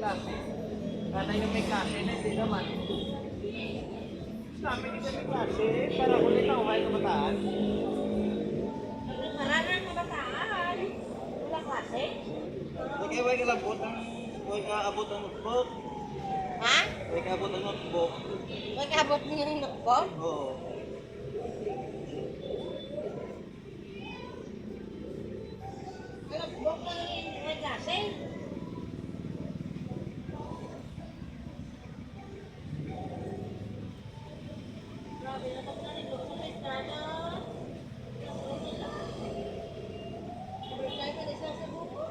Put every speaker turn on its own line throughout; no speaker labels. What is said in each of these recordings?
klase. Nanay na may klase na hindi naman. Sabi hindi kami klase, para ulit na uhay kabataan.
Maraming kabataan. Wala klase?
Huwag ka labot ha. Huwag ka abot ang notebook.
Ha?
Huwag ka abot ang notebook.
Huwag abot niyo yung notebook?
Oo.
Notebook na yung klase? Grabe na pag nalito sa estrada. Overfly ka na isa sa buko?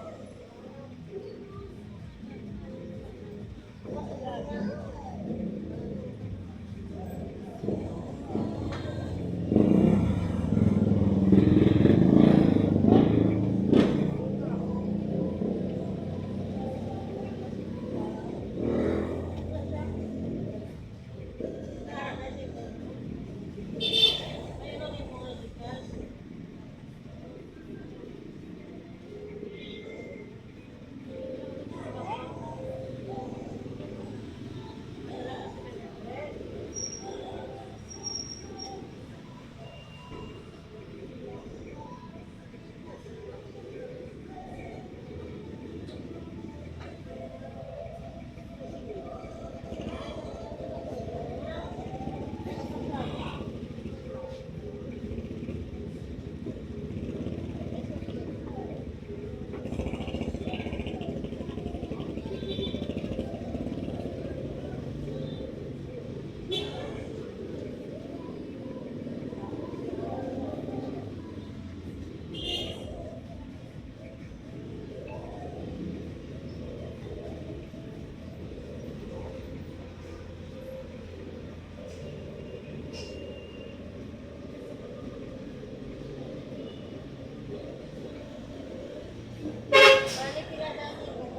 Balik sila dati kung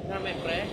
Na may pre?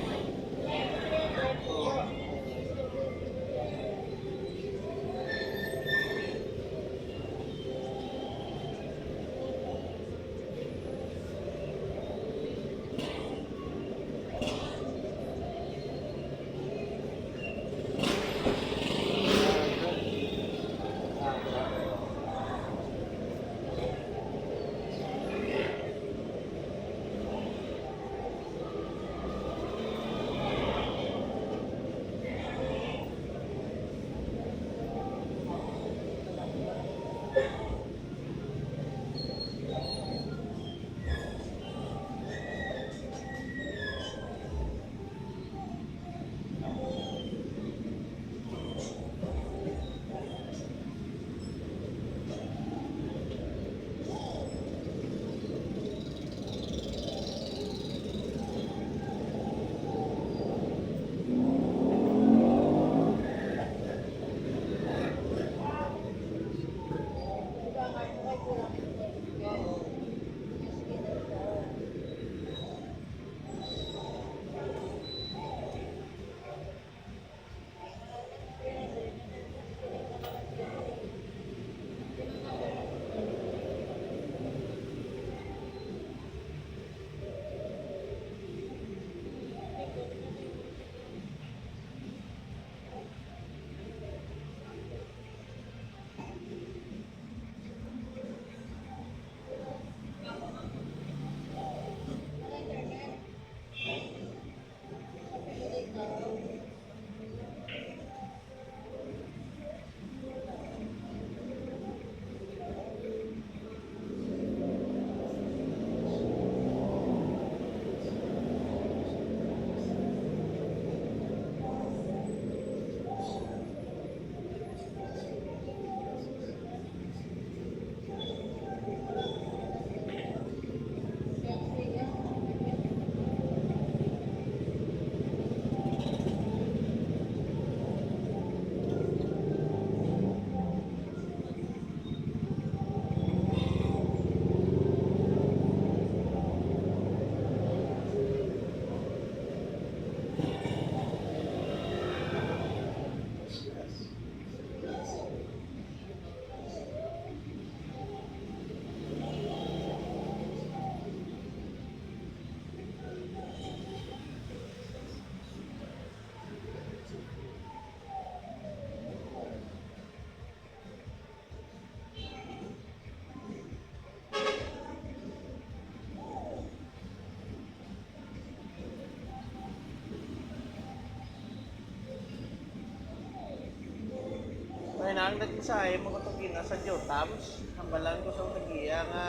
hinang natin sa ay mga tugina sa Jotams. Hambalan ko sa tagiya nga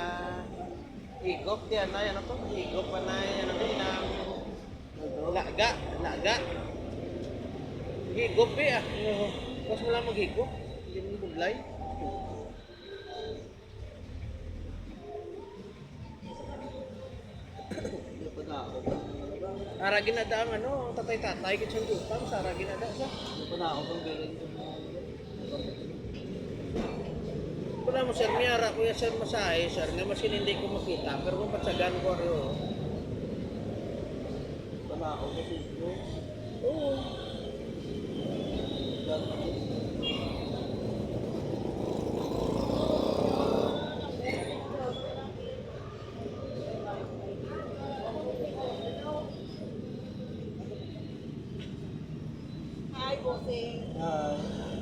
higop di anay ano to? Higop anay ano din ang laga. Higop eh ah. Mas mo lang maghigop. Hindi mo buglay.
Hindi pa na ako.
Ara ginada ang ano, tatay-tatay kit sa Jotams, ara ginada siya.
Hindi pa na ako kung bilhin ko.
Wala mo sir, miyara ko ya sir masahe, sir, nga masin hindi ko makita, pero kung patsagan ko rin,
Hindi pa na ako kasi ito.
oo.
Hi, bossing.
Hi.